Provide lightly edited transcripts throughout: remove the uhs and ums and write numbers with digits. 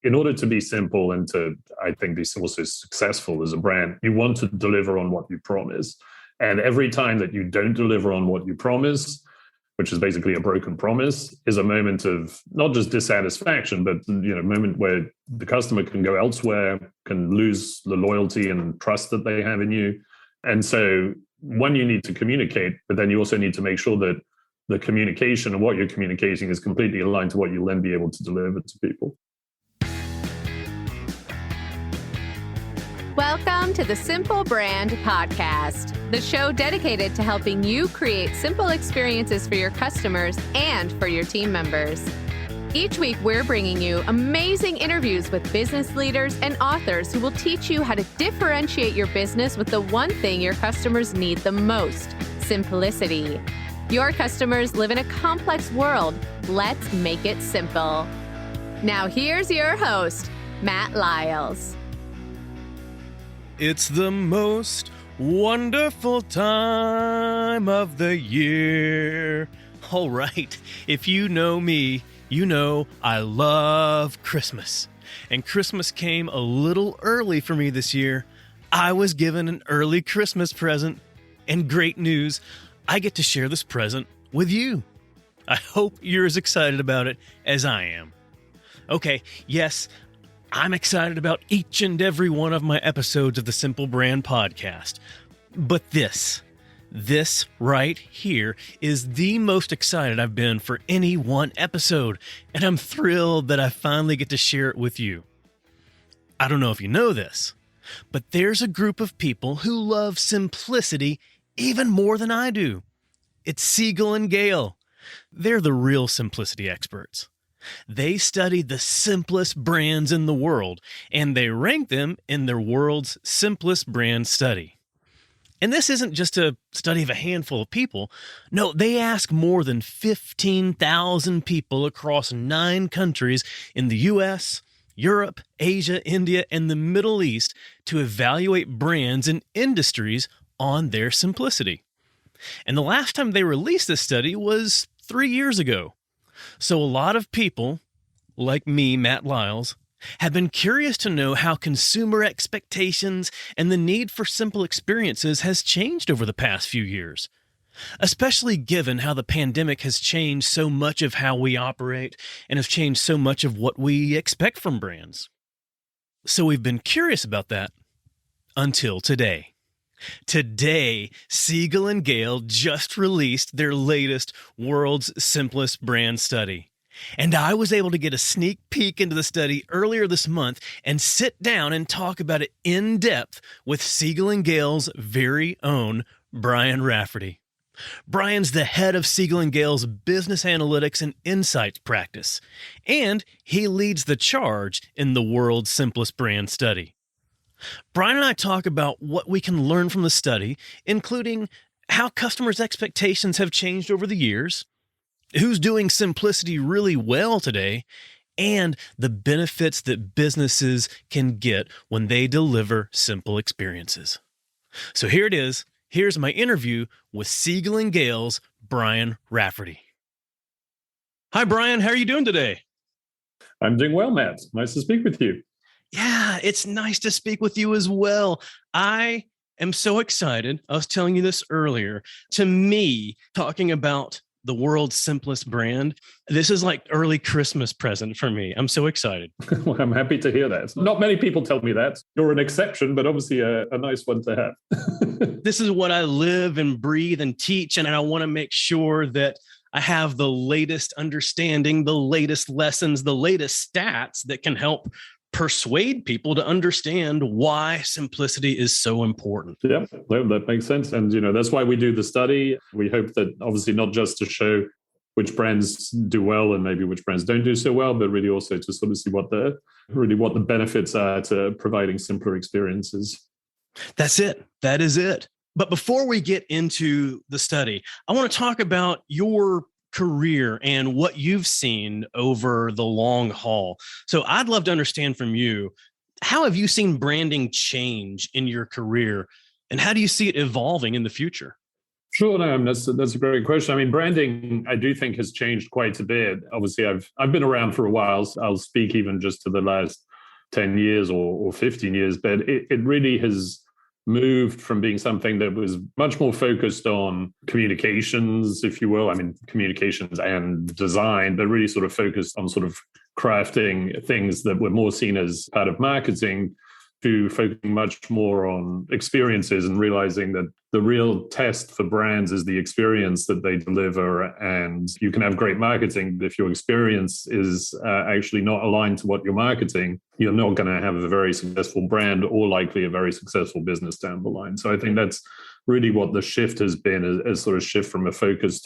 in order to be simple and to, I think, be also successful as a brand, you want to deliver on what you promise. And every time that you don't deliver on what you promise, which is basically a broken promise, is a moment of not just dissatisfaction, but a moment where the customer can go elsewhere, can lose the loyalty and trust that they have in you. And so one, you need to communicate, but then you also need to make sure that the communication and what you're communicating is completely aligned to what you'll then be able to deliver to people. Welcome to the Simple Brand Podcast, the show dedicated to helping you create simple experiences for your customers and for your team members. Each week, we're bringing you amazing interviews with business leaders and authors who will teach you how to differentiate your business with the one thing your customers need the most: simplicity. Your customers live in a complex world. Let's make it simple. Now, here's your host, Matt Lyles. It's the most wonderful time of the year. All right, if you know me, you know I love Christmas. And Christmas came a little early for me this year. I was given an early Christmas present. And great news, I get to share this present with you. I hope you're as excited about it as I am. Okay, yes, I'm excited about each and every one of my episodes of the Simple Brand Podcast. But this right here is the most excited I've been for any one episode, and I'm thrilled that I finally get to share it with you. I don't know if you know this, but there's a group of people who love simplicity even more than I do. It's Siegel+Gale. They're the real simplicity experts. They study the simplest brands in the world, and they rank them in their world's simplest brand study. And this isn't just a study of a handful of people. No, they ask more than 15,000 people across 9 countries in the US, Europe, Asia, India, and the Middle East to evaluate brands and industries on their simplicity. And the last time they released this study was 3 years ago. So a lot of people, like me, Matt Lyles, have been curious to know how consumer expectations and the need for simple experiences has changed over the past few years, especially given how the pandemic has changed so much of how we operate and has changed so much of what we expect from brands. So we've been curious about that until today. Today, Siegel+Gale just released their latest World's Simplest Brand Study. And I was able to get a sneak peek into the study earlier this month and sit down and talk about it in depth with Siegel+Gale's very own Brian Rafferty. Brian's the head of Siegel+Gale's business analytics and insights practice, and he leads the charge in the World's Simplest Brand Study. Brian and I talk about what we can learn from the study, including how customers' expectations have changed over the years, who's doing simplicity really well today, and the benefits that businesses can get when they deliver simple experiences. So here it is. Here's my interview with Siegel+Gale's Brian Rafferty. Hi, Brian. How are you doing today? I'm doing well, Matt. Nice to speak with you. Yeah, it's nice to speak with you as well. I am so excited. I was telling you this earlier. To me, talking about the world's simplest brand, this is like early Christmas present for me. I'm so excited. Well, I'm happy to hear that. Not many people tell me that. You're an exception, but obviously a nice one to have. This is what I live and breathe and teach, and I want to make sure that I have the latest understanding, the latest lessons, the latest stats that can help persuade people to understand why simplicity is so important. Yeah, that makes sense. And, that's why we do the study. We hope that obviously not just to show which brands do well and maybe which brands don't do so well, but really also to sort of see what the benefits are to providing simpler experiences. That's it. That is it. But before we get into the study, I want to talk about your career and what you've seen over the long haul. So I'd love to understand from you, how have you seen branding change in your career, and how do you see it evolving in the future? Sure, no, that's a great question. I mean, branding, I do think has changed quite a bit. Obviously, I've been around for a while. So I'll speak even just to the last 10 years or 15 years, but it really has moved from being something that was much more focused on communications, if you will. I mean, communications and design, but really sort of focused on sort of crafting things that were more seen as part of marketing, to focusing much more on experiences and realizing that the real test for brands is the experience that they deliver. And you can have great marketing, but if your experience is actually not aligned to what you're marketing, you're not going to have a very successful brand or likely a very successful business down the line. So I think that's really what the shift has been, a sort of shift from a focus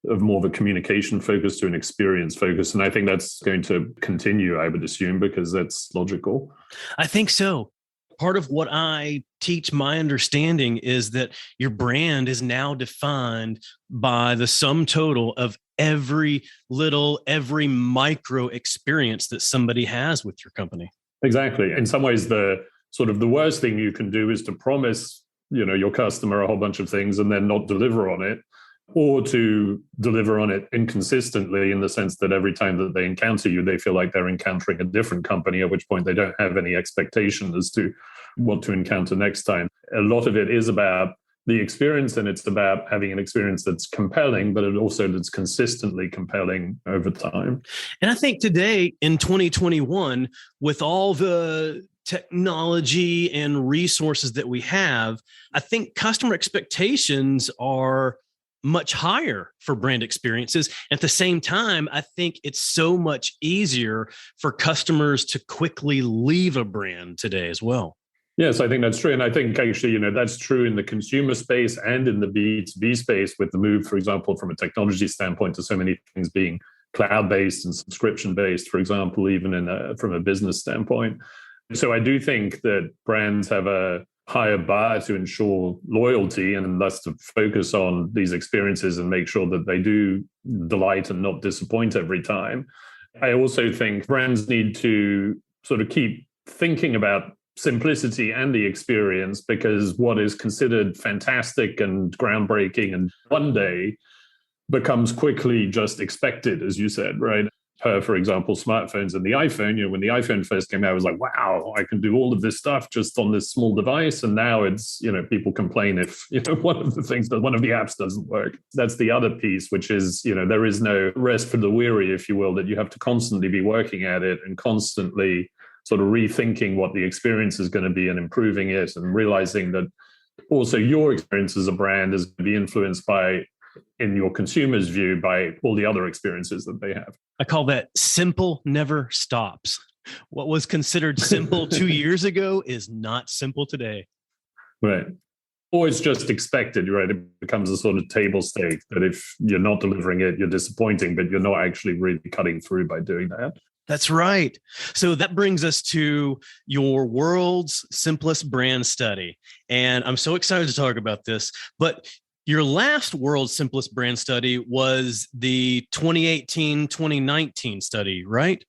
of more of a communication focus to an experience focus. And I think that's going to continue, I would assume, because that's logical. I think so. Part of what I teach, my understanding is that your brand is now defined by the sum total of every micro experience that somebody has with your company. Exactly. In some ways, the worst thing you can do is to promise, your customer a whole bunch of things and then not deliver on it, or to deliver on it inconsistently in the sense that every time that they encounter you, they feel like they're encountering a different company, at which point they don't have any expectation as to what to encounter next time. A lot of it is about the experience, and it's about having an experience that's compelling, but it also that's consistently compelling over time. And I think today in 2021, with all the technology and resources that we have, I think customer expectations are much higher for brand experiences. At the same time, I think it's so much easier for customers to quickly leave a brand today as well. Yes, I think that's true. And I think actually, that's true in the consumer space and in the B2B space, with the move, for example, from a technology standpoint to so many things being cloud-based and subscription-based, for example, even from a business standpoint. So I do think that brands have a higher bar to ensure loyalty and thus to focus on these experiences and make sure that they do delight and not disappoint every time. I also think brands need to sort of keep thinking about simplicity and the experience, because what is considered fantastic and groundbreaking and one day becomes quickly just expected, as you said, right? For example, smartphones and the iPhone, when the iPhone first came out, I was like, wow, I can do all of this stuff just on this small device. And now it's, people complain if, one of the apps doesn't work. That's the other piece, which is, there is no rest for the weary, if you will, that you have to constantly be working at it and constantly sort of rethinking what the experience is going to be and improving it, and realizing that also your experience as a brand is going to be influenced by, in your consumer's view, by all the other experiences that they have. I call that simple never stops. What was considered simple 2 years ago is not simple today. Right. Or it's just expected, right? It becomes a sort of table stake that if you're not delivering it, you're disappointing, but you're not actually really cutting through by doing that. That's right. So that brings us to your world's simplest brand study. And I'm so excited to talk about this, but your last world's simplest brand study was the 2018-2019 study, right?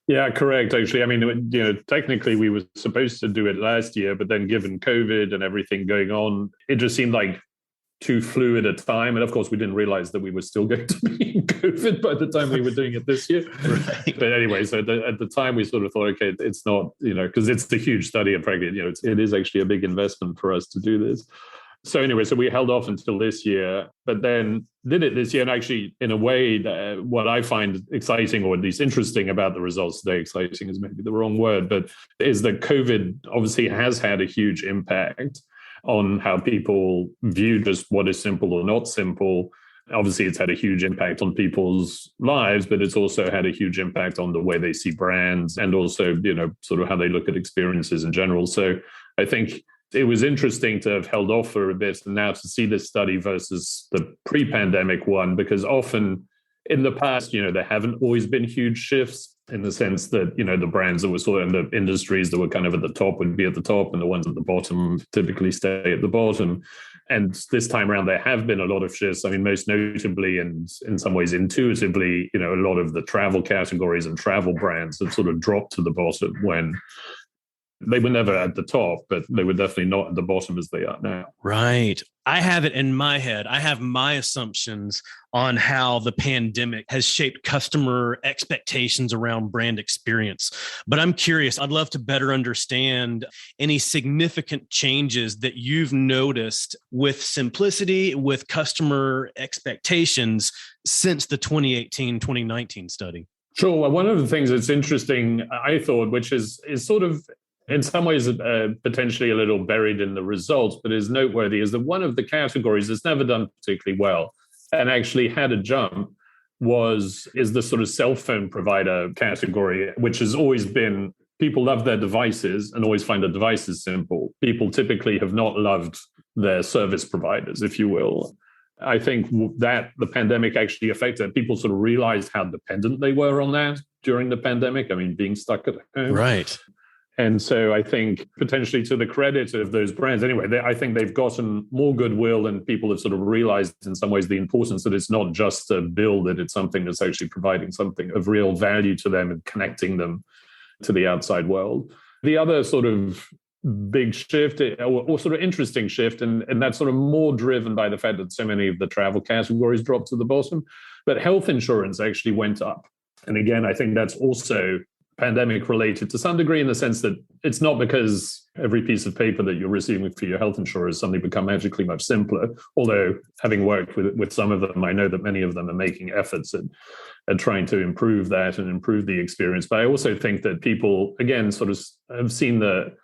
Yeah, correct. Actually, I mean, technically we were supposed to do it last year, but then given COVID and everything going on, it just seemed like too fluid a time. And of course, we didn't realize that we were still going to be in COVID by the time we were doing it this year. Right. But anyway, so at the time we sort of thought, okay, it's not, because it's the huge study, and frankly, it is actually a big investment for us to do this. So anyway, so we held off until this year, but then did it this year. And actually, in a way, what I find exciting, or at least interesting about the results today, exciting is maybe the wrong word, but is that COVID obviously has had a huge impact on how people view just what is simple or not simple. Obviously, it's had a huge impact on people's lives, but it's also had a huge impact on the way they see brands and also, sort of how they look at experiences in general. So I think it was interesting to have held off for a bit and now to see this study versus the pre-pandemic one, because often in the past, there haven't always been huge shifts in the sense that, the brands that were sort of in the industries that were kind of at the top would be at the top, and the ones at the bottom typically stay at the bottom. And this time around, there have been a lot of shifts. I mean, most notably and in some ways intuitively, a lot of the travel categories and travel brands have sort of dropped to the bottom when They were never at the top, but they were definitely not at the bottom as they are now. Right. I have it in my head. I have my assumptions on how the pandemic has shaped customer expectations around brand experience. But I'm curious, I'd love to better understand any significant changes that you've noticed with simplicity, with customer expectations since the 2018-2019 study. Sure. Well, one of the things that's interesting, I thought, which is sort of in some ways potentially a little buried in the results, but is noteworthy, is that one of the categories that's never done particularly well and actually had a jump is the sort of cell phone provider category, which has always been, people love their devices and always find the devices simple. People typically have not loved their service providers, if you will. I think that the pandemic actually affected people sort of realized how dependent they were on that during the pandemic. I mean, being stuck at home. Right. And so I think potentially to the credit of those brands, anyway, I think they've gotten more goodwill and people have sort of realized in some ways the importance that it's not just a bill, that it's something that's actually providing something of real value to them and connecting them to the outside world. The other sort of big shift or sort of interesting shift, and that's sort of more driven by the fact that so many of the travel categories dropped to the bottom, but health insurance actually went up. And again, I think that's also pandemic related to some degree in the sense that it's not because every piece of paper that you're receiving for your health insurance suddenly become magically much simpler. Although having worked with some of them, I know that many of them are making efforts at trying to improve that and improve the experience. But I also think that people, again, sort of have seen the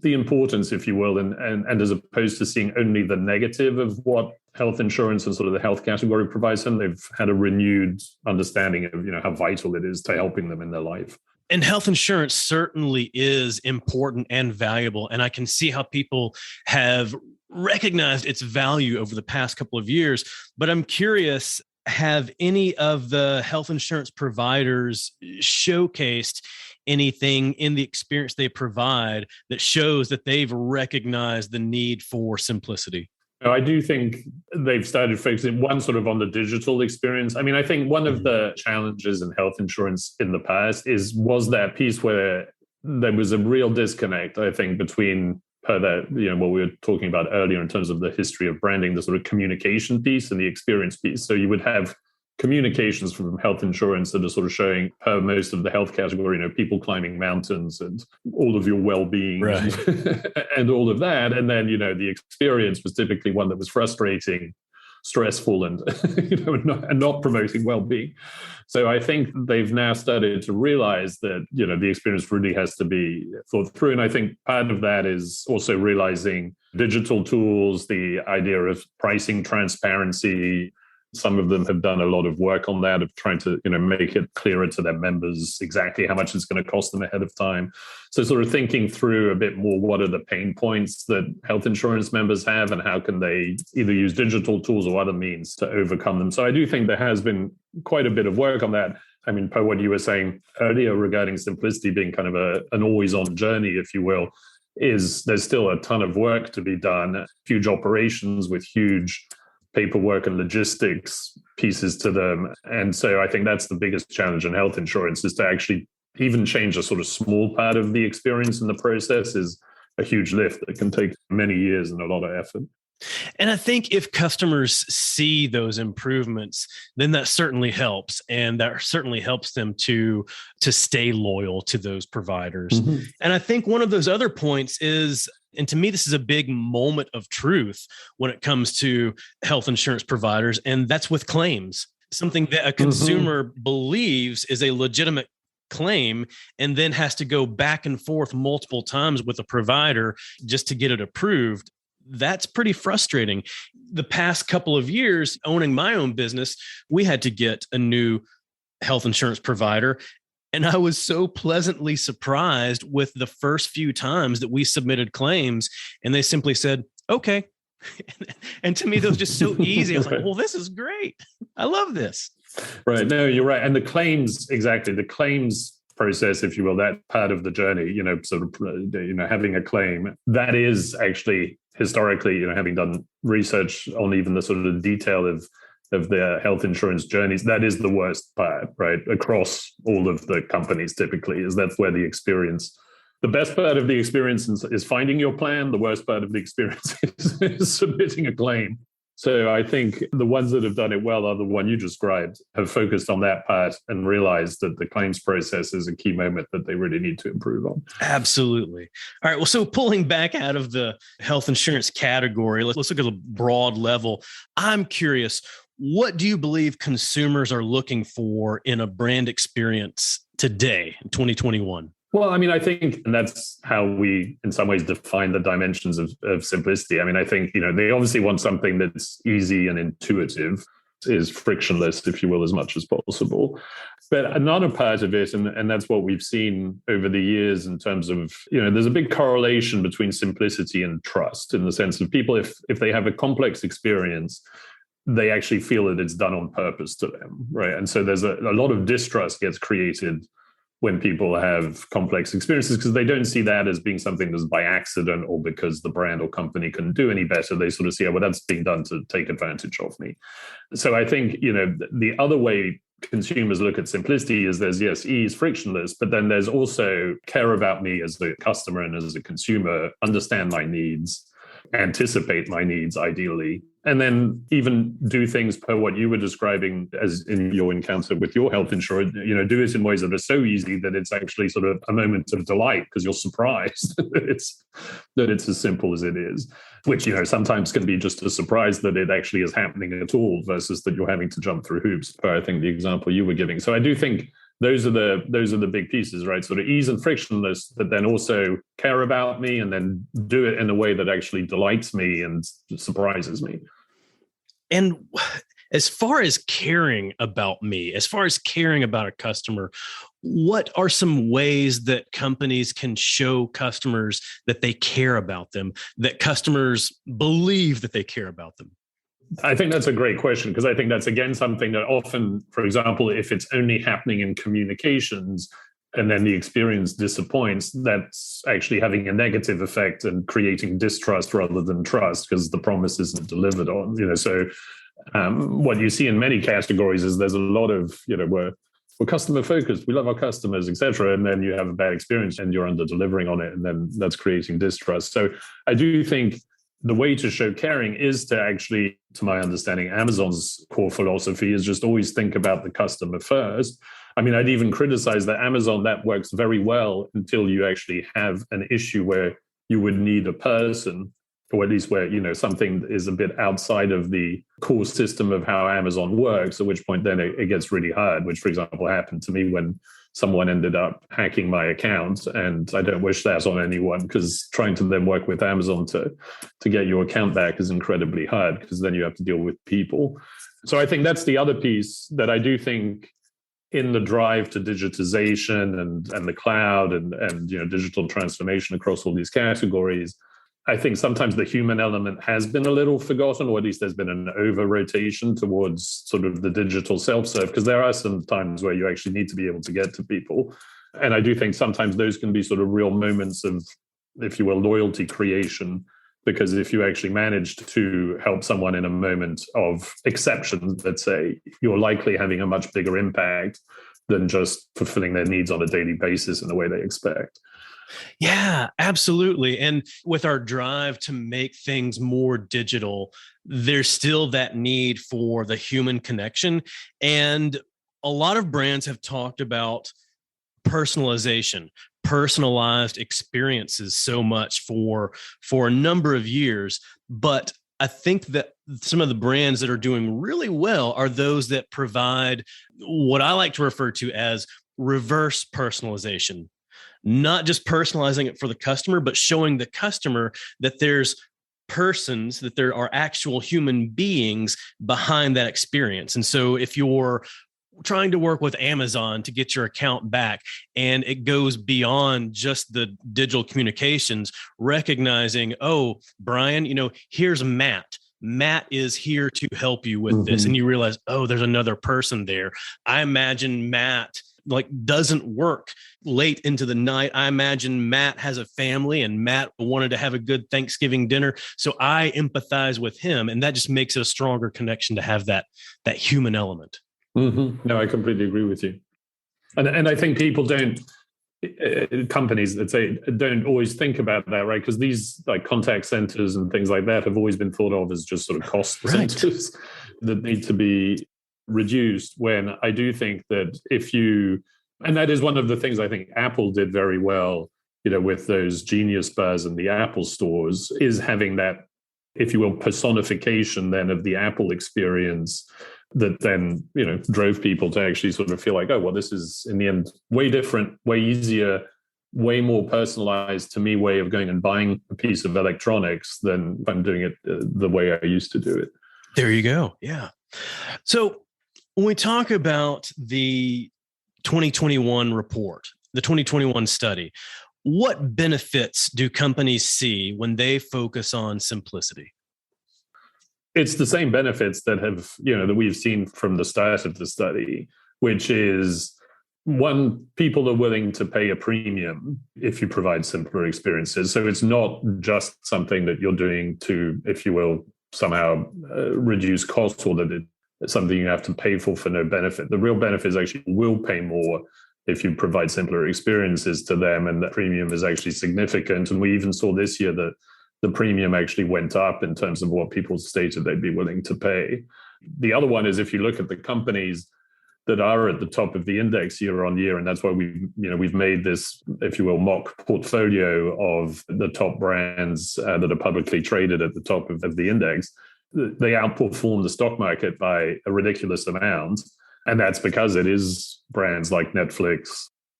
importance, if you will, and as opposed to seeing only the negative of what health insurance and sort of the health category provides them, they've had a renewed understanding of, how vital it is to helping them in their life. And health insurance certainly is important and valuable. And I can see how people have recognized its value over the past couple of years. But I'm curious, have any of the health insurance providers showcased anything in the experience they provide that shows that they've recognized the need for simplicity? I do think they've started focusing one sort of on the digital experience. I mean, I think one of the challenges in health insurance in the past was that piece where there was a real disconnect, I think, between what we were talking about earlier in terms of the history of branding, the sort of communication piece and the experience piece. So you would have communications from health insurance that are sort of showing most of the health category, people climbing mountains and all of your well-being, right, and all of that. And then, the experience was typically one that was frustrating, stressful, and and not promoting well-being. So I think they've now started to realize that, the experience really has to be thought through. And I think part of that is also realizing digital tools, the idea of pricing transparency. Some of them have done a lot of work on that, of trying to, make it clearer to their members exactly how much it's going to cost them ahead of time. So sort of thinking through a bit more, what are the pain points that health insurance members have and how can they either use digital tools or other means to overcome them. So I do think there has been quite a bit of work on that. I mean, Per, what you were saying earlier regarding simplicity being kind of an always-on journey, if you will, is there's still a ton of work to be done, huge operations with huge paperwork and logistics pieces to them. And so I think that's the biggest challenge in health insurance, is to actually even change a sort of small part of the experience in the process is a huge lift that can take many years and a lot of effort. And I think if customers see those improvements, then that certainly helps. And that certainly helps them to stay loyal to those providers. Mm-hmm. And I think one of those other points is, and to me, this is a big moment of truth when it comes to health insurance providers, and that's with claims. Something that a consumer believes is a legitimate claim and then has to go back and forth multiple times with a provider just to get it approved. That's pretty frustrating. The past couple of years, owning my own business, we had to get a new health insurance provider. And I was so pleasantly surprised with the first few times that we submitted claims and they simply said, okay. And to me, that was just so easy. I was like, well, this is great. I love this. Right. No, you're right. And the claims process, if you will, that part of the journey, having a claim, that is actually historically, having done research on even the sort of detail of their health insurance journeys, that is the worst part, right? Across all of the companies, typically, is that's where the experience the best part of the experience is finding your plan. The worst part of the experience is submitting a claim. So I think the ones that have done it well are the one you described, have focused on that part and realized that the claims process is a key moment that they really need to improve on. Absolutely. All right. Well, so pulling back out of the health insurance category, let's look at a broad level. I'm curious, what do you believe consumers are looking for in a brand experience today in 2021? Well, I mean, I think, and that's how we, in some ways, define the dimensions of simplicity. I mean, I think, they obviously want something that's easy and intuitive, is frictionless, if you will, as much as possible. But another part of it, and that's what we've seen over the years in terms of, there's a big correlation between simplicity and trust, in the sense of people, if they have a complex experience, they actually feel that it's done on purpose to them, right? And so there's a lot of distrust gets created when people have complex experiences, because they don't see that as being something that's by accident or because the brand or company couldn't do any better. They sort of see, well, that's being done to take advantage of me. So I think, the other way consumers look at simplicity is there's, yes, ease, frictionless, but then there's also care about me as a customer and as a consumer, understand my needs, anticipate my needs ideally, and then even do things per what you were describing as in your encounter with your health insurer, do it in ways that are so easy that it's actually sort of a moment of delight because you're surprised that it's as simple as it is, which, sometimes can be just a surprise that it actually is happening at all versus that you're having to jump through hoops, per I think the example you were giving. So I do think those are the big pieces, right? Sort of ease and frictionless, but then also care about me and then do it in a way that actually delights me and surprises me. And as far as caring about me, as far as caring about a customer, what are some ways that companies can show customers that they care about them, that customers believe that they care about them? I think that's a great question, because I think that's, again, something that often, for example, if it's only happening in communications and then the experience disappoints, that's actually having a negative effect and creating distrust rather than trust because the promise isn't delivered on. So what you see in many categories is there's a lot of, we're customer focused, we love our customers, etc. And then you have a bad experience and you're under delivering on it, and then that's creating distrust. So I do think the way to show caring is to actually, to my understanding, Amazon's core philosophy is just always think about the customer first. I mean, I'd even criticize that Amazon, that works very well until you actually have an issue where you would need a person, or at least where, something is a bit outside of the core system of how Amazon works, at which point then it gets really hard, which, for example, happened to me when someone ended up hacking my account. And I don't wish that on anyone, because trying to then work with Amazon to get your account back is incredibly hard, because then you have to deal with people. So I think that's the other piece that I do think in the drive to digitization and the cloud and digital transformation across all these categories, I think sometimes the human element has been a little forgotten, or at least there's been an over-rotation towards sort of the digital self-serve, because there are some times where you actually need to be able to get to people. And I do think sometimes those can be sort of real moments of, if you will, loyalty creation, because if you actually manage to help someone in a moment of exception, let's say, you're likely having a much bigger impact than just fulfilling their needs on a daily basis in the way they expect. Yeah, absolutely. And with our drive to make things more digital, there's still that need for the human connection. And a lot of brands have talked about personalization, personalized experiences so much for a number of years. But I think that some of the brands that are doing really well are those that provide what I like to refer to as reverse personalization. Not just personalizing it for the customer, but showing the customer that there's persons, that there are actual human beings behind that experience. And so if you're trying to work with Amazon to get your account back and it goes beyond just the digital communications, recognizing, oh, Brian, here's Matt. Matt is here to help you with this. And you realize, oh, there's another person there. I imagine Matt doesn't work late into the night. I imagine Matt has a family and Matt wanted to have a good Thanksgiving dinner. So I empathize with him. And that just makes it a stronger connection to have that human element. No, I completely agree with you. And I think people don't, companies that say don't always think about that, right? Because these like contact centers and things like that have always been thought of as just sort of cost centers that need to be reduced. When I do think that and that is one of the things I think Apple did very well, with those Genius Bars and the Apple stores, is having that, if you will, personification then of the Apple experience that then, drove people to actually sort of feel like, oh, well, this is in the end way different, way easier, way more personalized to me way of going and buying a piece of electronics than if I'm doing it the way I used to do it. There you go. Yeah. So when we talk about the 2021 report, the 2021 study, what benefits do companies see when they focus on simplicity? It's the same benefits that that we've seen from the start of the study, which is, one, people are willing to pay a premium if you provide simpler experiences. So it's not just something that you're doing to, if you will, somehow reduce costs, or that it's something you have to pay for no benefit. The real benefit is actually will pay more if you provide simpler experiences to them, and that premium is actually significant. And we even saw this year that the premium actually went up in terms of what people stated they'd be willing to pay. The other one is, if you look at the companies that are at the top of the index year on year, and that's why we've made this, if you will, mock portfolio of the top brands that are publicly traded at the top of the index. They outperform the stock market by a ridiculous amount. And that's because it is brands like Netflix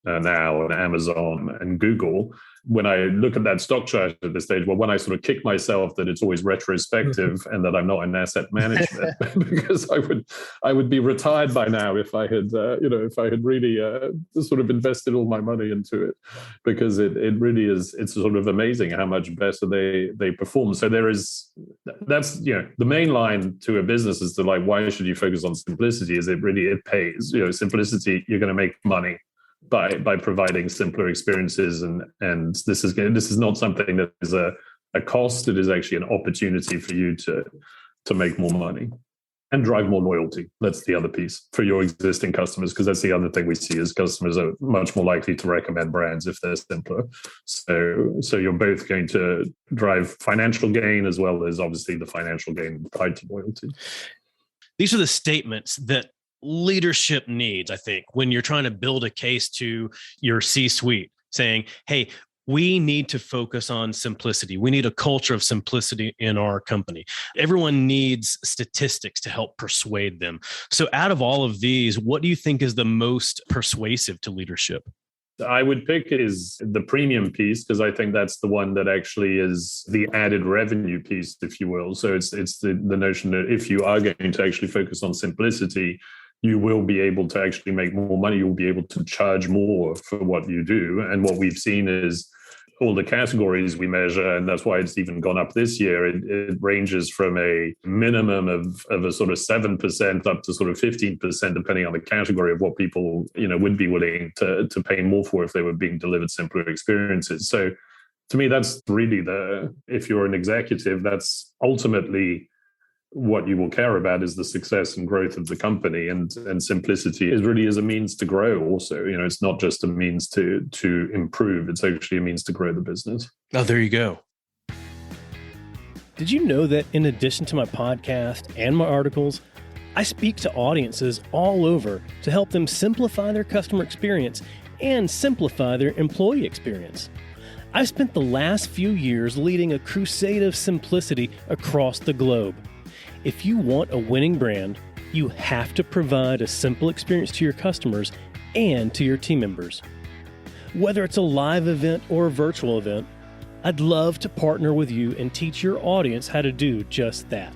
now and Amazon and Google. When I look at that stock chart at this stage, well, when I sort of kick myself that it's always retrospective and that I'm not in asset management, because I would be retired by now if I had really sort of invested all my money into it, because it really is, it's sort of amazing how much better they perform. So that's the main line to a business is to, like, why should you focus on simplicity? Is it pays? Simplicity, you're going to make money by providing simpler experiences, and this is not something that is a cost. It is actually an opportunity for you to make more money and drive more loyalty. That's the other piece for your existing customers, because that's the other thing we see is customers are much more likely to recommend brands if they're simpler. So you're both going to drive financial gain as well as obviously the financial gain tied to loyalty. These are the statements that leadership needs, I think, when you're trying to build a case to your C-suite, saying, hey, we need to focus on simplicity. We need a culture of simplicity in our company. Everyone needs statistics to help persuade them. So out of all of these, what do you think is the most persuasive to leadership? I would pick is the premium piece, because I think that's the one that actually is the added revenue piece, if you will. So it's the notion that if you are going to actually focus on simplicity, you will be able to actually make more money. You'll be able to charge more for what you do. And what we've seen is all the categories we measure, and that's why it's even gone up this year. It ranges from a minimum of a sort of 7% up to sort of 15%, depending on the category of what people, would be willing to pay more for if they were being delivered simpler experiences. So to me, that's really if you're an executive, that's ultimately what you will care about is the success and growth of the company, and simplicity is really as a means to grow also. It's not just a means to improve, it's actually a means to grow the business. Oh, there you go. Did you know that in addition to my podcast and my articles, I speak to audiences all over to help them simplify their customer experience and simplify their employee experience? I've spent the last few years leading a crusade of simplicity across the globe. If you want a winning brand, you have to provide a simple experience to your customers and to your team members. Whether it's a live event or a virtual event, I'd love to partner with you and teach your audience how to do just that.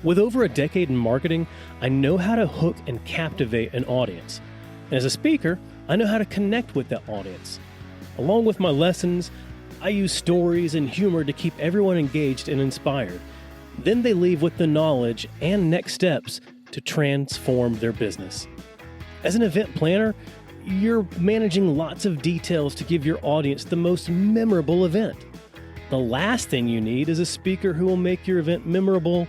With over a decade in marketing, I know how to hook and captivate an audience. And as a speaker, I know how to connect with that audience. Along with my lessons, I use stories and humor to keep everyone engaged and inspired. Then they leave with the knowledge and next steps to transform their business. As an event planner, you're managing lots of details to give your audience the most memorable event. The last thing you need is a speaker who will make your event memorable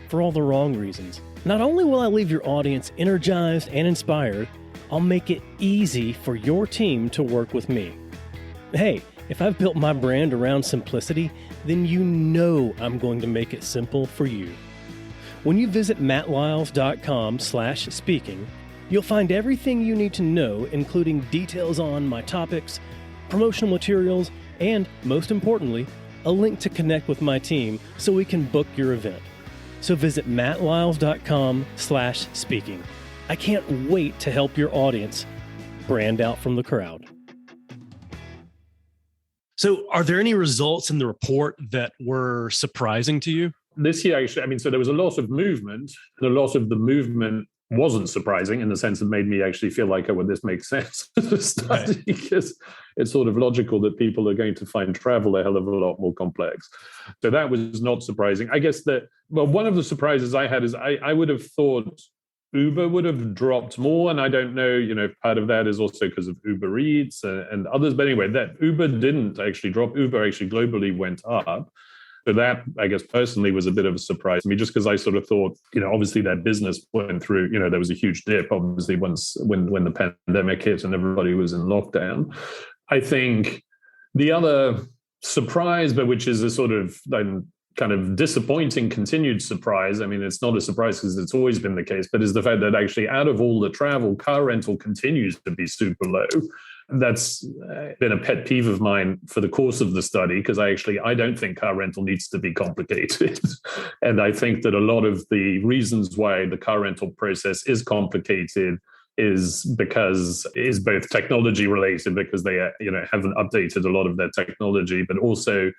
for all the wrong reasons. Not only will I leave your audience energized and inspired, I'll make it easy for your team to work with me. Hey, if I've built my brand around simplicity, then you know I'm going to make it simple for you. When you visit mattlyles.com/speaking, you'll find everything you need to know, including details on my topics, promotional materials, and most importantly, a link to connect with my team so we can book your event. So visit mattlyles.com/speaking. I can't wait to help your audience brand out from the crowd. So are there any results in the report that were surprising to you? This year, actually, so there was a lot of movement, and a lot of the movement wasn't surprising in the sense it made me actually feel like, oh, well, this makes sense to study, because it's sort of logical that people are going to find travel a hell of a lot more complex. So that was not surprising. I guess that, well, one of the surprises I had is I would have thought Uber would have dropped more. And I don't know, part of that is also because of Uber Eats and others. But anyway, that Uber didn't actually drop. Uber actually globally went up. So that, I guess, personally was a bit of a surprise to me, just because I sort of thought, obviously that business went through, there was a huge dip, obviously, when the pandemic hit and everybody was in lockdown. I think the other surprise, but which is a sort of kind of disappointing continued surprise, it's not a surprise because it's always been the case, but is the fact that actually out of all the travel, car rental continues to be super low. That's been a pet peeve of mine for the course of the study, because I don't think car rental needs to be complicated. And I think that a lot of the reasons why the car rental process is complicated is both technology related, because they haven't updated a lot of their technology, but also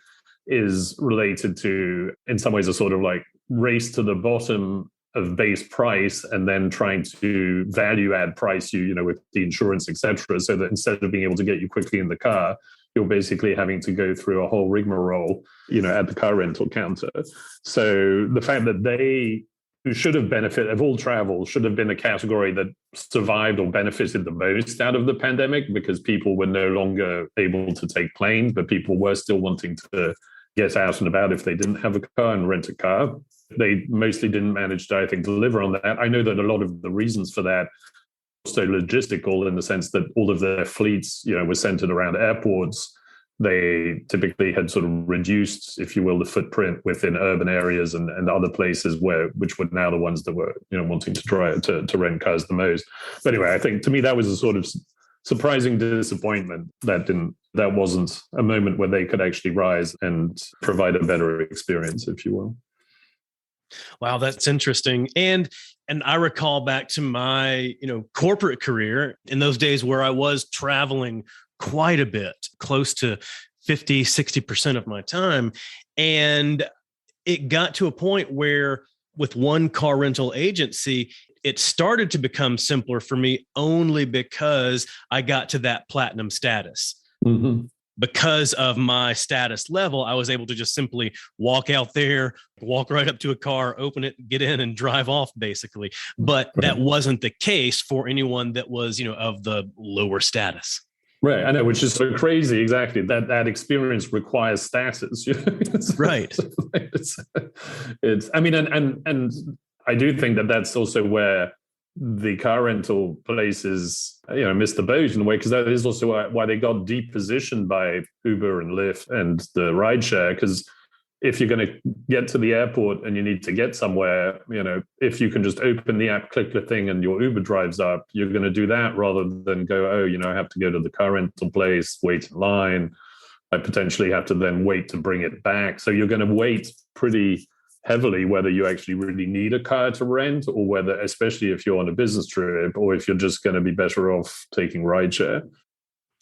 is related to, in some ways, a sort of like race to the bottom of base price and then trying to value add price you, with the insurance, etc. So that instead of being able to get you quickly in the car, you're basically having to go through a whole rigmarole, at the car rental counter. So the fact that they, who should have benefited of all travel, should have been a category that survived or benefited the most out of the pandemic, because people were no longer able to take planes, but people were still wanting to get out and about if they didn't have a car and rent a car. They mostly didn't manage to, I think, deliver on that. I know that a lot of the reasons for that are also logistical, in the sense that all of their fleets, were centered around airports. They typically had sort of reduced, if you will, the footprint within urban areas and other places which were now the ones that were, wanting to try to rent cars the most. But anyway, I think to me that was a sort of surprising disappointment that wasn't a moment where they could actually rise and provide a better experience, if you will. Wow, that's interesting. And I recall back to my, corporate career in those days where I was traveling quite a bit, close to 50, 60% of my time. And it got to a point where with one car rental agency, it started to become simpler for me only because I got to that platinum status. Mm-hmm. Because of my status level, I was able to just simply walk out there, walk right up to a car, open it, get in and drive off, basically. But that wasn't the case for anyone that was, of the lower status. Right. I know, which is so crazy. Exactly. That experience requires status. Right. It's and I do think that that's also where the car rental places, missed the boat in a way, because that is also why they got depositioned by Uber and Lyft and the rideshare. Because if you're going to get to the airport and you need to get somewhere, if you can just open the app, click the thing, and your Uber drives up, you're going to do that rather than go, I have to go to the car rental place, wait in line. I potentially have to then wait to bring it back. So you're going to wait pretty heavily whether you actually really need a car to rent, or whether, especially if you're on a business trip, or if you're just going to be better off taking rideshare.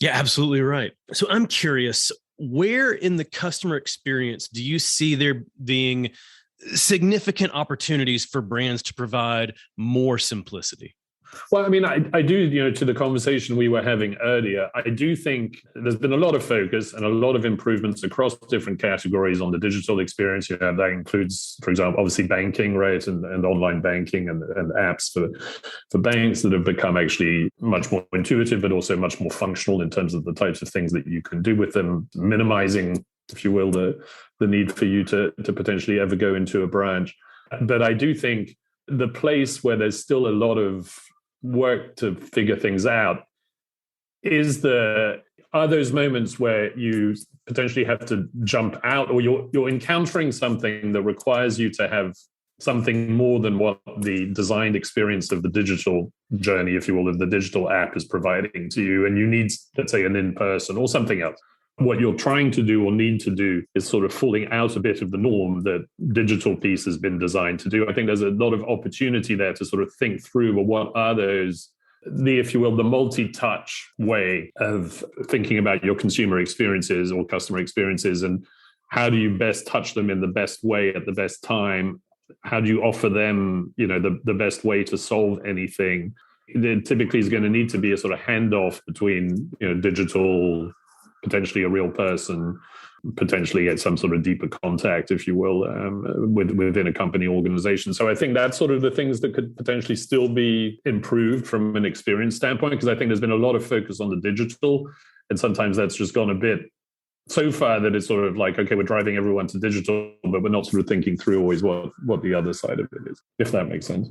Yeah, absolutely right. So I'm curious, where in the customer experience do you see there being significant opportunities for brands to provide more simplicity? Well, I do, to the conversation we were having earlier, I do think there's been a lot of focus and a lot of improvements across different categories on the digital experience. That includes, for example, obviously banking, right, and online banking and apps for banks that have become actually much more intuitive, but also much more functional in terms of the types of things that you can do with them, minimizing, if you will, the need for you to potentially ever go into a branch. But I do think the place where there's still a lot of work to figure things out, are those moments where you potentially have to jump out, or you're encountering something that requires you to have something more than what the designed experience of the digital journey, if you will, of the digital app is providing to you, and you need, let's say, an in-person or something else. What you're trying to do or need to do is sort of falling out a bit of the norm that digital piece has been designed to do. I think there's a lot of opportunity there to sort of think through, well, what are those, if you will, the multi-touch way of thinking about your consumer experiences or customer experiences, and how do you best touch them in the best way at the best time? How do you offer them, the best way to solve anything? There typically is going to need to be a sort of handoff between, digital, potentially a real person, potentially at some sort of deeper contact, if you will, within a company organization. So I think that's sort of the things that could potentially still be improved from an experience standpoint, because I think there's been a lot of focus on the digital, and sometimes that's just gone a bit so far that it's sort of like, okay, we're driving everyone to digital, but we're not sort of thinking through always what the other side of it is, if that makes sense.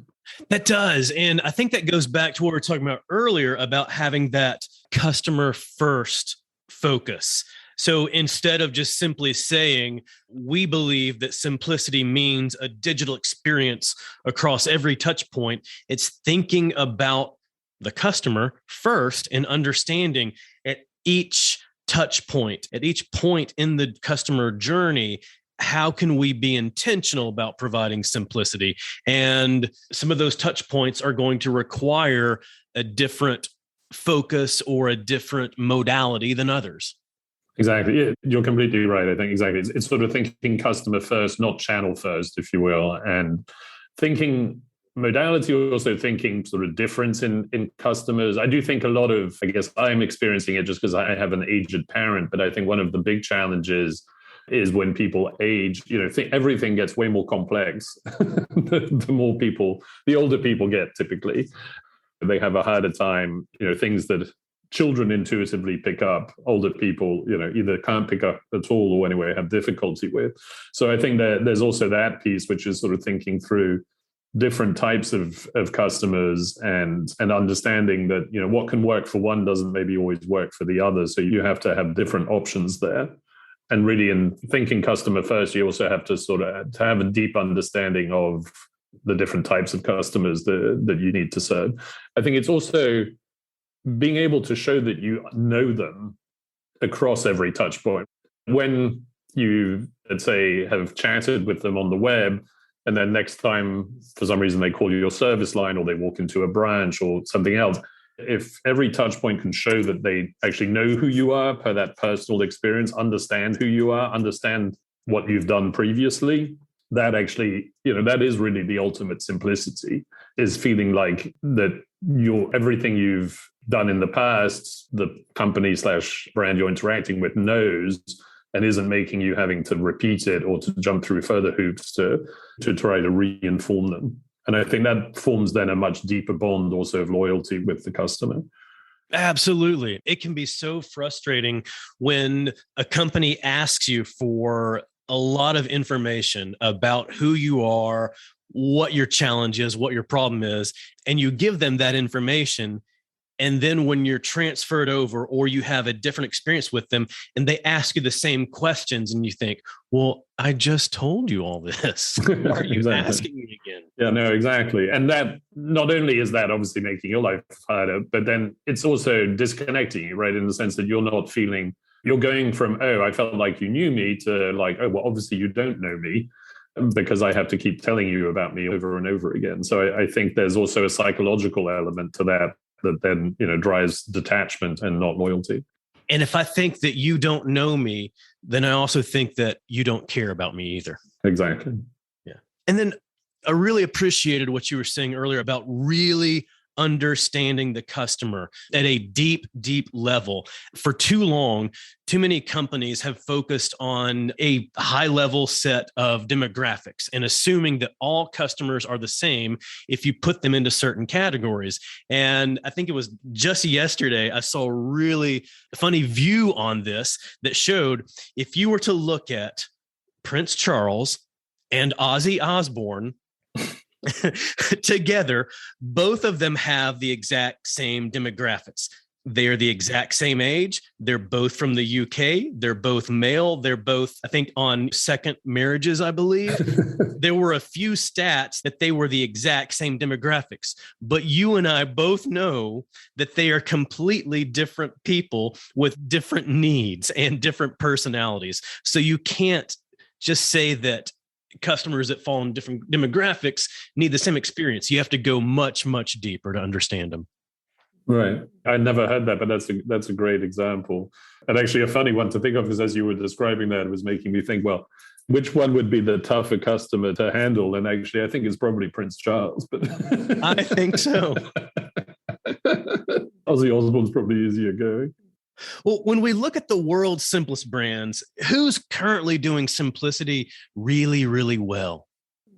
That does. And I think that goes back to what we were talking about earlier about having that customer first focus. So instead of just simply saying, we believe that simplicity means a digital experience across every touch point, it's thinking about the customer first and understanding at each touch point, at each point in the customer journey, how can we be intentional about providing simplicity? And some of those touch points are going to require a different focus or a different modality than others. Exactly. Yeah, you're completely right. I think exactly. It's sort of thinking customer first, not channel first, if you will, and thinking modality, also thinking sort of difference in customers. I do think a lot of, I guess I'm experiencing it just because I have an aged parent, but I think one of the big challenges is when people age, everything gets way more complex. The older people get typically, they have a harder time, things that children intuitively pick up, older people, either can't pick up at all or anyway have difficulty with. So I think that there's also that piece, which is sort of thinking through different types of customers and understanding that, what can work for one doesn't maybe always work for the other. So you have to have different options there. And really in thinking customer first, you also have to sort of to have a deep understanding of the different types of customers that you need to serve. I think it's also being able to show that you know them across every touch point. When you, let's say, have chatted with them on the web, and then next time, for some reason, they call you your service line or they walk into a branch or something else, if every touch point can show that they actually know who you are per that personal experience, understand who you are, understand what you've done previously, that actually, that is really the ultimate simplicity, is feeling like that everything you've done in the past, the company / brand you're interacting with knows, and isn't making you having to repeat it or to jump through further hoops to try to re-inform them. And I think that forms then a much deeper bond also of loyalty with the customer. Absolutely. It can be so frustrating when a company asks you for a lot of information about who you are, what your challenge is, what your problem is, and you give them that information. And then when you're transferred over or you have a different experience with them and they ask you the same questions and you think, well, I just told you all this. Why are you asking me again? Yeah, no, exactly. And that not only is that obviously making your life harder, but then it's also disconnecting you, right? In the sense that you're not feeling, you're going from, oh, I felt like you knew me to like, oh, well, obviously you don't know me because I have to keep telling you about me over and over again. So I think there's also a psychological element to that then, drives detachment and not loyalty. And if I think that you don't know me, then I also think that you don't care about me either. Exactly. Yeah. And then I really appreciated what you were saying earlier about really understanding the customer at a deep, deep level. For too long, too many companies have focused on a high level set of demographics and assuming that all customers are the same if you put them into certain categories. And I think it was just yesterday, I saw a really funny view on this that showed if you were to look at Prince Charles and Ozzy Osbourne together, both of them have the exact same demographics. They're the exact same age. They're both from the UK. They're both male. They're both, I think, on second marriages, I believe. There were a few stats that they were the exact same demographics. But you and I both know that they are completely different people with different needs and different personalities. So you can't just say that customers that fall in different demographics need the same experience. You have to go much, much deeper to understand them. Right. I never heard that, but that's a great example. And actually a funny one to think of, because as you were describing that, it was making me think, well, which one would be the tougher customer to handle? And actually, I think it's probably Prince Charles. But I think so. Ozzy Osbourne's probably easier going. Well, when we look at the world's simplest brands, who's currently doing simplicity really, really well?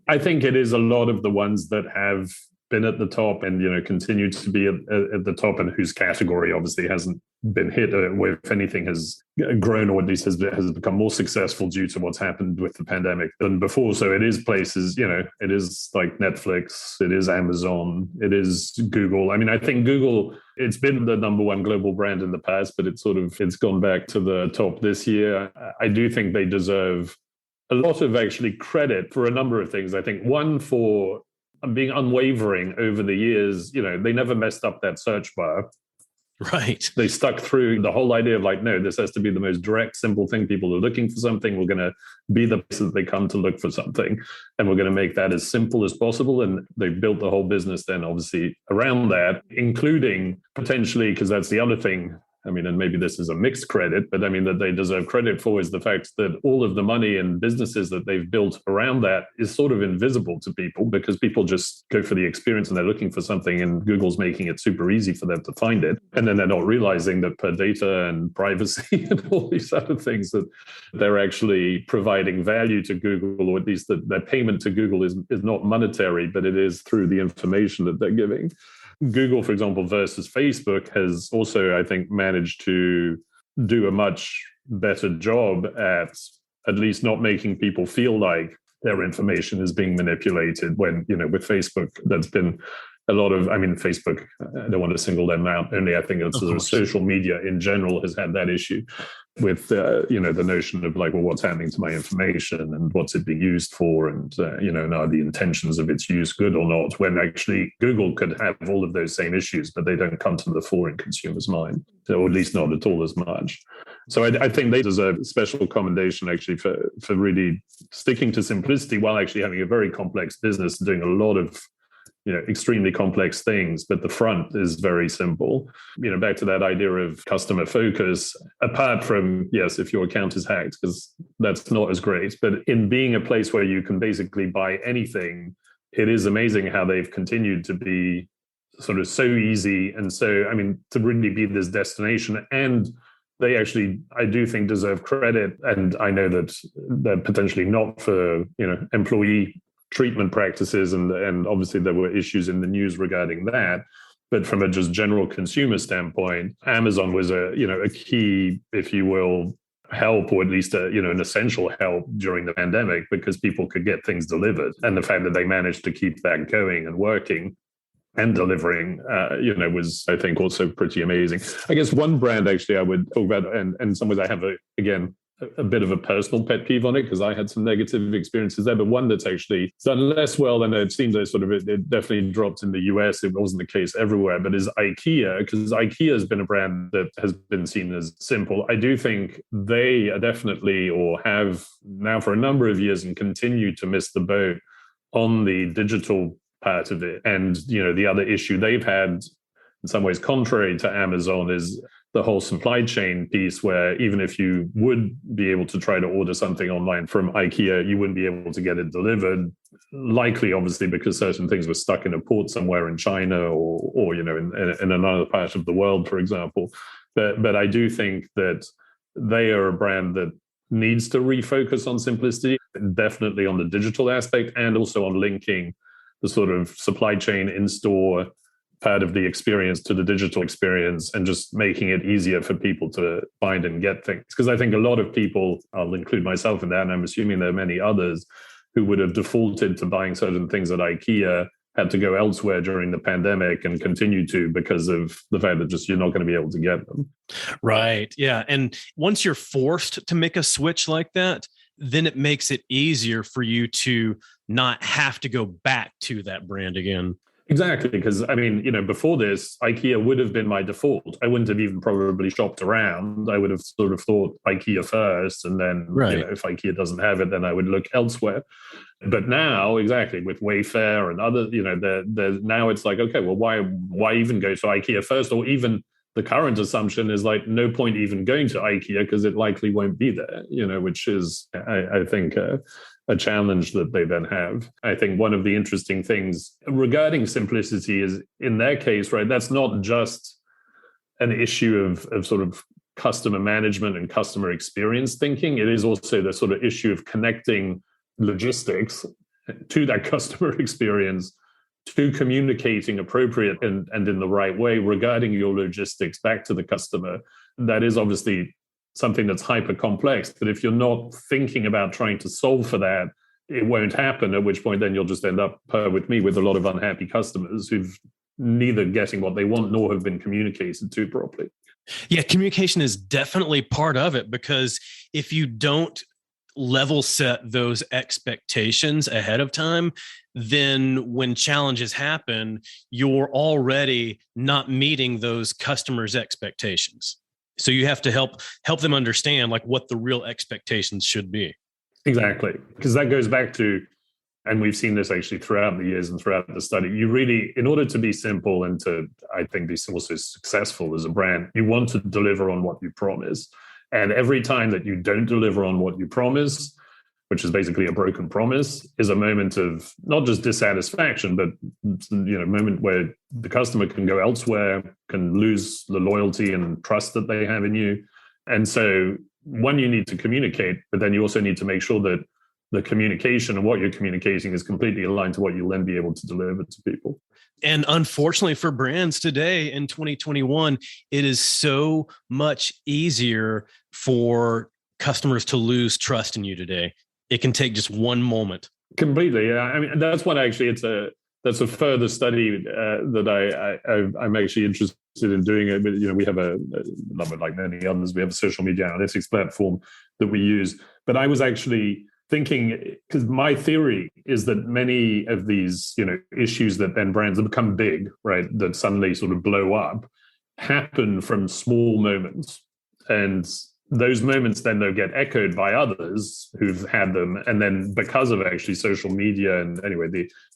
I think it is a lot of the ones that have been at the top and, continue to be at the top, and whose category obviously hasn't been hit, where if anything has grown, or at least has become more successful due to what's happened with the pandemic than before. So it is places, it is like Netflix, it is Amazon, it is Google. I mean, I think Google, it's been the number one global brand in the past, but it's gone back to the top this year. I do think they deserve a lot of actually credit for a number of things. I think one, for being unwavering over the years. They never messed up that search bar. Right. They stuck through the whole idea of like, no, this has to be the most direct, simple thing. People are looking for something. We're going to be the place that they come to look for something. And we're going to make that as simple as possible. And they built the whole business then obviously around that, including potentially, because that's the other thing. I mean, and maybe this is a mixed credit, but I mean, that they deserve credit for is the fact that all of the money and businesses that they've built around that is sort of invisible to people, because people just go for the experience and they're looking for something, and Google's making it super easy for them to find it. And then they're not realizing that per data and privacy and all these other things, that they're actually providing value to Google, or at least that their payment to Google is not monetary, but it is through the information that they're giving. Google, for example, versus Facebook has also, I think, managed to do a much better job at least not making people feel like their information is being manipulated. When, with Facebook, that's been a lot of, Facebook, I don't want to single them out, only I think it's sort of social media in general has had that issue with, the notion of like, well, what's happening to my information and what's it being used for? And, are the intentions of its use good or not? When actually Google could have all of those same issues, but they don't come to the fore in consumers' mind, or at least not at all as much. So I think they deserve special commendation actually for really sticking to simplicity while actually having a very complex business, doing a lot of extremely complex things, but the front is very simple. Back to that idea of customer focus, apart from, yes, if your account is hacked, because that's not as great, but in being a place where you can basically buy anything, it is amazing how they've continued to be sort of so easy. And so, to really be this destination, and they actually, I do think, deserve credit. And I know that they're potentially not for, employee treatment practices, and obviously there were issues in the news regarding that. But from a just general consumer standpoint, Amazon was a key, if you will, help, or at least an essential help during the pandemic, because people could get things delivered. And the fact that they managed to keep that going and working and delivering, was, I think, also pretty amazing. I guess one brand actually I would talk about, and in some ways I have a bit of a personal pet peeve on it, because I had some negative experiences there, but one that's actually done less well than it seems. It definitely dropped in the US. It wasn't the case everywhere, but is IKEA, because IKEA has been a brand that has been seen as simple. I do think they are definitely, or have now for a number of years, and continue to miss the boat on the digital part of it. And, the other issue they've had, in some ways contrary to Amazon, is the whole supply chain piece, where even if you would be able to try to order something online from IKEA, you wouldn't be able to get it delivered, likely, obviously, because certain things were stuck in a port somewhere in China or in another part of the world, for example. But I do think that they are a brand that needs to refocus on simplicity, definitely on the digital aspect, and also on linking the sort of supply chain in-store part of the experience to the digital experience, and just making it easier for people to find and get things. Because I think a lot of people, I'll include myself in that, and I'm assuming there are many others, who would have defaulted to buying certain things at IKEA had to go elsewhere during the pandemic and continue to because of the fact that just you're not going to be able to get them. Right. Yeah. And once you're forced to make a switch like that, then it makes it easier for you to not have to go back to that brand again. Exactly. Because, I mean, before this, IKEA would have been my default. I wouldn't have even probably shopped around. I would have sort of thought IKEA first. And then, if IKEA doesn't have it, then I would look elsewhere. But now, exactly, with Wayfair and other, now it's like, okay, well, why even go to IKEA first? Or even the current assumption is like, no point even going to IKEA because it likely won't be there, which is, I think, a challenge that they then have. I think one of the interesting things regarding simplicity is in their case, right, that's not just an issue of sort of customer management and customer experience thinking. It is also the sort of issue of connecting logistics to that customer experience, to communicating appropriate and in the right way regarding your logistics back to the customer. That is obviously something that's hyper complex, but if you're not thinking about trying to solve for that, it won't happen, at which point then you'll just end up with me with a lot of unhappy customers who've neither getting what they want nor have been communicated to properly. Yeah, communication is definitely part of it, because if you don't level set those expectations ahead of time, then when challenges happen, you're already not meeting those customers' expectations. So you have to help them understand like what the real expectations should be. Exactly. Because that goes back to, and we've seen this actually throughout the years and throughout the study, you really, in order to be simple and to, I think, be also successful as a brand, you want to deliver on what you promise. And every time that you don't deliver on what you promise, which is basically a broken promise, is a moment of not just dissatisfaction, but a moment where the customer can go elsewhere, can lose the loyalty and trust that they have in you. And so one, you need to communicate, but then you also need to make sure that the communication and what you're communicating is completely aligned to what you'll then be able to deliver to people. And unfortunately for brands today in 2021, it is so much easier for customers to lose trust in you today. It can take just one moment. Completely. Yeah. I mean, that's what actually that's a further study that I'm actually interested in doing. But, we have a number, like many others, we have a social media analytics platform that we use. But I was actually thinking, because my theory is that many of these, issues that then brands have become big, right, that suddenly sort of blow up, happen from small moments. And those moments then they'll get echoed by others who've had them. And then because of actually social media and anyway,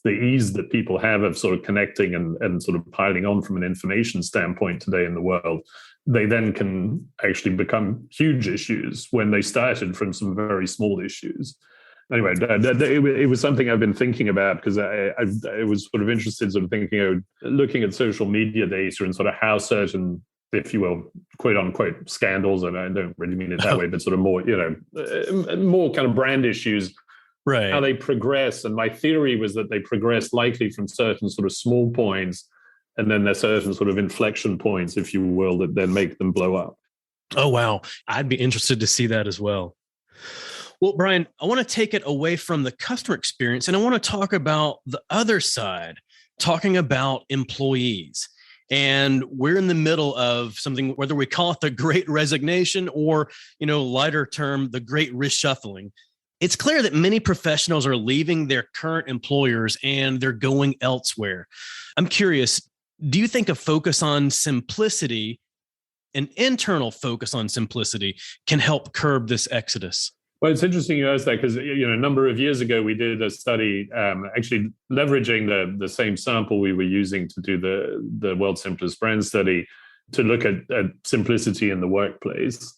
the ease that people have of sort of connecting and sort of piling on from an information standpoint today in the world, they then can actually become huge issues when they started from some very small issues. Anyway, it was something I've been thinking about because I was sort of interested, sort of thinking of looking at social media data and sort of how certain, if you will, quote unquote scandals, and I don't really mean it that way, but sort of more, more kind of brand issues, right? How they progress. And my theory was that they progress likely from certain sort of small points, and then there's certain sort of inflection points, if you will, that then make them blow up. Oh, wow. I'd be interested to see that as well. Well, Brian, I want to take it away from the customer experience, and I want to talk about the other side, talking about employees. And we're in the middle of something, whether we call it the Great Resignation or, lighter term, the Great Reshuffling. It's clear that many professionals are leaving their current employers and they're going elsewhere. I'm curious, do you think a focus on simplicity, an internal focus on simplicity, can help curb this exodus? Well, it's interesting you asked that because, a number of years ago, we did a study actually leveraging the same sample we were using to do the World's Simplest Brand study to look at simplicity in the workplace.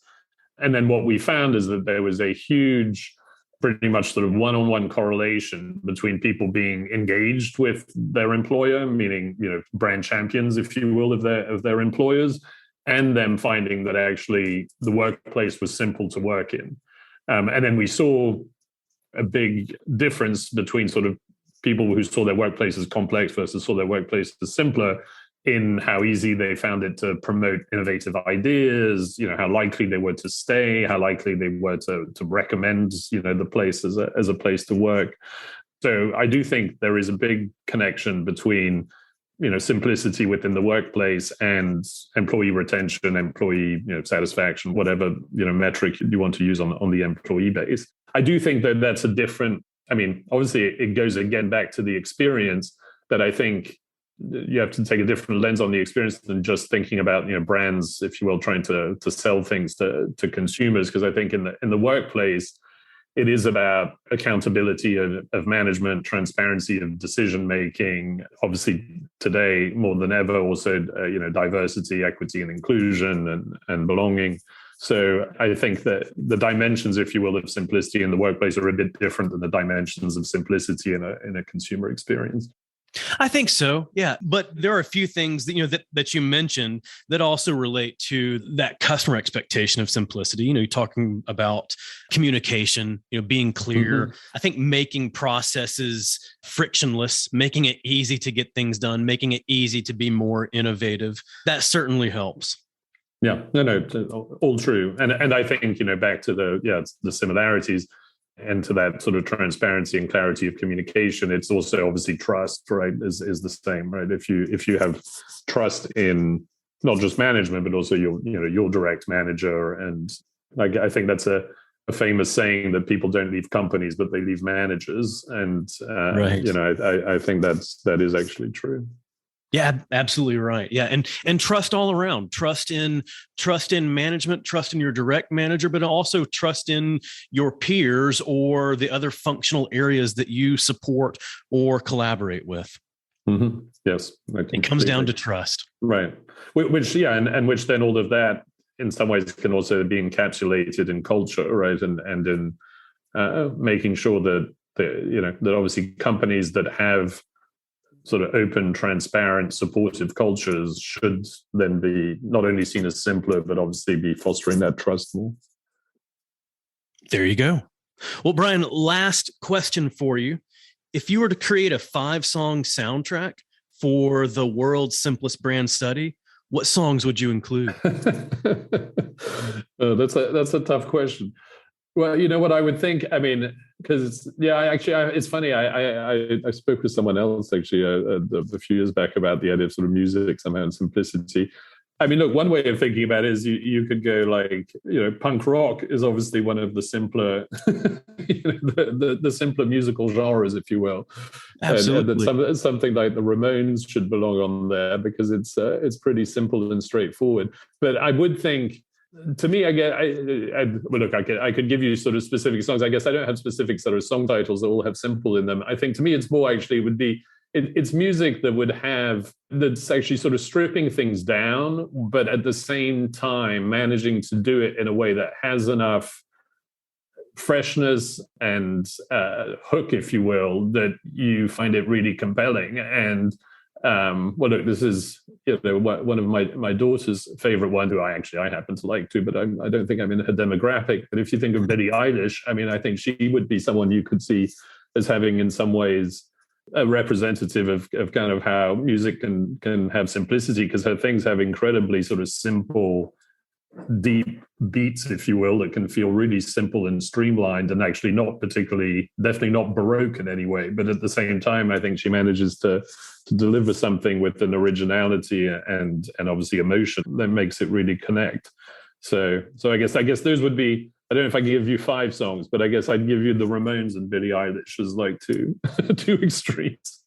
And then what we found is that there was a huge, pretty much sort of one-on-one correlation between people being engaged with their employer, meaning, brand champions, if you will, of their employers, and them finding that actually the workplace was simple to work in. And then we saw a big difference between sort of people who saw their workplace as complex versus saw their workplace as simpler. in how easy they found it to promote innovative ideas, how likely they were to stay, how likely they were to recommend, the place as a place to work. So I do think there is a big connection between, simplicity within the workplace and employee retention, employee, satisfaction, whatever, metric you want to use on the employee base. I do think that that's a different, obviously it goes again back to the experience, that I think you have to take a different lens on the experience than just thinking about, brands, if you will, trying to sell things to consumers. Because I think in the workplace, it is about accountability of management, transparency of decision making. Obviously, today more than ever, also diversity, equity, and inclusion, and belonging. So I think that the dimensions, if you will, of simplicity in the workplace are a bit different than the dimensions of simplicity in a consumer experience. I think so. Yeah. But there are a few things that, that you mentioned that also relate to that customer expectation of simplicity. You're talking about communication, being clear. Mm-hmm. I think making processes frictionless, making it easy to get things done, making it easy to be more innovative. That certainly helps. Yeah, no, all true. And I think, back to the similarities, and to that sort of transparency and clarity of communication, it's also obviously trust, right, is the same, right? If you have trust in not just management, but also your direct manager. And I think that's a famous saying that people don't leave companies, but they leave managers. And, right. I think that is actually true. Yeah, absolutely right. Yeah. And trust all around, trust in management, trust in your direct manager, but also trust in your peers or the other functional areas that you support or collaborate with. Mm-hmm. Yes. It comes down to trust. Right. Which which then all of that in some ways can also be encapsulated in culture, right? And in making sure that obviously companies that have sort of open, transparent, supportive cultures should then be not only seen as simpler, but obviously be fostering that trust more. There you go. Well, Brian, last question for you. If you were to create a 5-song soundtrack for the world's simplest brand study, what songs would you include? That's a tough question. Well, what I would think, because it's funny. I spoke with someone else actually a few years back about the idea of sort of music somehow and simplicity. Look, one way of thinking about it is you could go like, punk rock is obviously one of the simpler, the simpler musical genres, if you will. Absolutely. And something like the Ramones should belong on there because it's pretty simple and straightforward. But I would think, to me, I could give you sort of specific songs. I guess I don't have specific sort of song titles that all have simple in them. I think to me, it's more actually would be, it's music that's actually sort of stripping things down, but at the same time managing to do it in a way that has enough freshness and hook, if you will, that you find it really compelling. And look, this is one of my daughter's favorite one, who I happen to like too, but I don't think I'm in her demographic. But if you think of Billie Eilish, I think she would be someone you could see as having in some ways a representative of kind of how music can have simplicity, because her things have incredibly sort of simple, deep beats, if you will, that can feel really simple and streamlined and actually definitely not Baroque in any way. But at the same time, I think she manages to deliver something with an originality and obviously emotion that makes it really connect. So I guess those would be, I don't know if I can give you 5 songs, but I guess I'd give you the Ramones and Billie Eilish as like two extremes.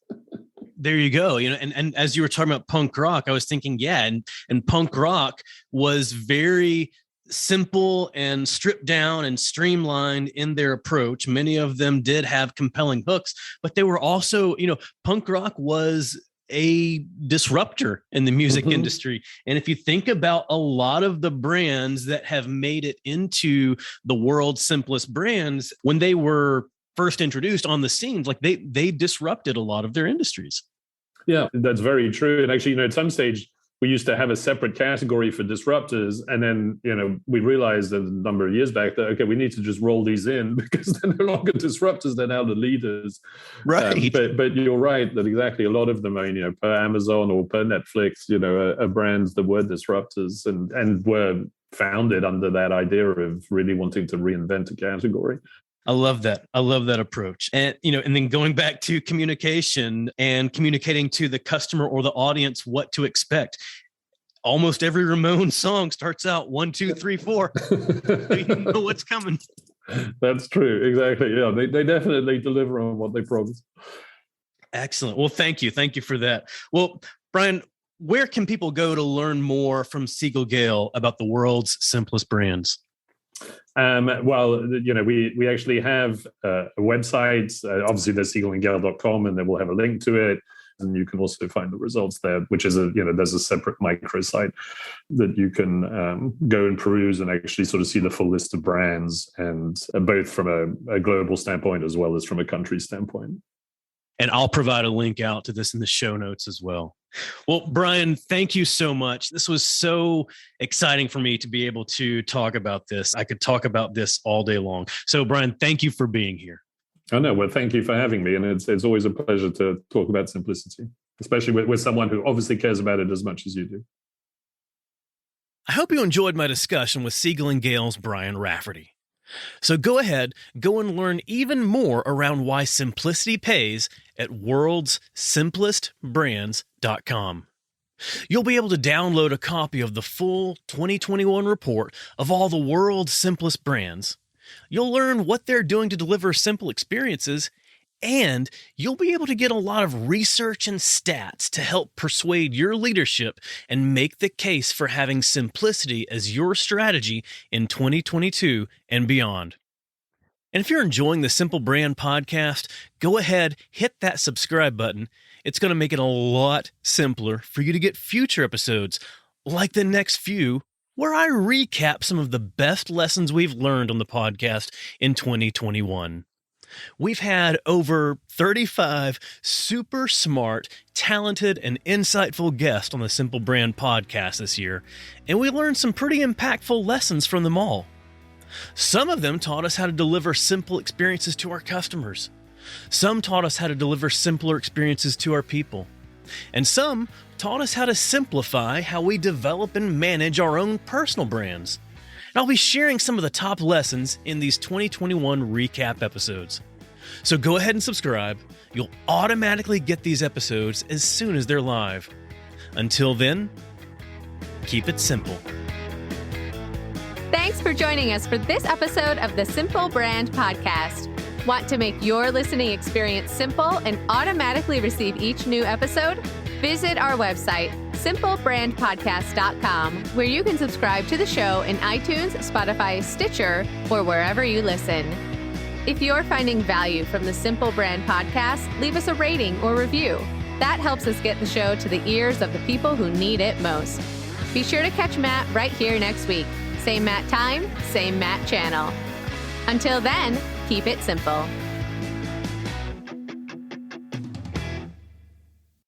There you go. And as you were talking about punk rock, I was thinking, and punk rock was very simple and stripped down and streamlined in their approach. Many of them did have compelling hooks, but they were also, punk rock was a disruptor in the music industry. And if you think about a lot of the brands that have made it into the world's simplest brands, when they were first introduced on the scenes, like they disrupted a lot of their industries. Yeah, that's very true. And actually, at some stage, we used to have a separate category for disruptors. And then, we realized a number of years back that, okay, we need to just roll these in because they're no longer disruptors, they're now the leaders. Right. But you're right that exactly a lot of them are, per Amazon or per Netflix, are brands that were disruptors and were founded under that idea of really wanting to reinvent a category. I love that. I love that approach. And, and then going back to communication and communicating to the customer or the audience what to expect. Almost every Ramones song starts out 1, 2, 3, 4. You know what's coming. That's true. Exactly. Yeah. They definitely deliver on what they promise. Excellent. Well, thank you. Thank you for that. Well, Brian, where can people go to learn more from Siegel+Gale about the world's simplest brands? Well, we actually have a website. Obviously, there's siegelandgale.com, and then we'll have a link to it. And you can also find the results there, which is there's a separate microsite that you can go and peruse and actually sort of see the full list of brands, and both from a global standpoint as well as from a country standpoint. And I'll provide a link out to this in the show notes as well. Well, Brian, thank you so much. This was so exciting for me to be able to talk about this. I could talk about this all day long. So, Brian, thank you for being here. Oh, no. Well, thank you for having me. And it's always a pleasure to talk about simplicity, especially with someone who obviously cares about it as much as you do. I hope you enjoyed my discussion with Siegel+Gale's Brian Rafferty. So go ahead, go and learn even more around why simplicity pays at worldssimplestbrands.com. You'll be able to download a copy of the full 2021 report of all the world's simplest brands. You'll learn what they're doing to deliver simple experiences, and you'll be able to get a lot of research and stats to help persuade your leadership and make the case for having simplicity as your strategy in 2022 and beyond. And if you're enjoying the Simple Brand podcast, go ahead, hit that subscribe button. It's going to make it a lot simpler for you to get future episodes, like the next few, where I recap some of the best lessons we've learned on the podcast in 2021. We've had over 35 super smart, talented, and insightful guests on the Simple Brand podcast this year, and we learned some pretty impactful lessons from them all. Some of them taught us how to deliver simple experiences to our customers. Some taught us how to deliver simpler experiences to our people. And some taught us how to simplify how we develop and manage our own personal brands. And I'll be sharing some of the top lessons in these 2021 recap episodes. So go ahead and subscribe. You'll automatically get these episodes as soon as they're live. Until then, keep it simple. Thanks for joining us for this episode of the Simple Brand Podcast. Want to make your listening experience simple and automatically receive each new episode? Visit our website, simplebrandpodcast.com, where you can subscribe to the show in iTunes, Spotify, Stitcher, or wherever you listen. If you're finding value from the Simple Brand Podcast, leave us a rating or review. That helps us get the show to the ears of the people who need it most. Be sure to catch Matt right here next week. Same Matt time, same Matt channel. Until then, keep it simple.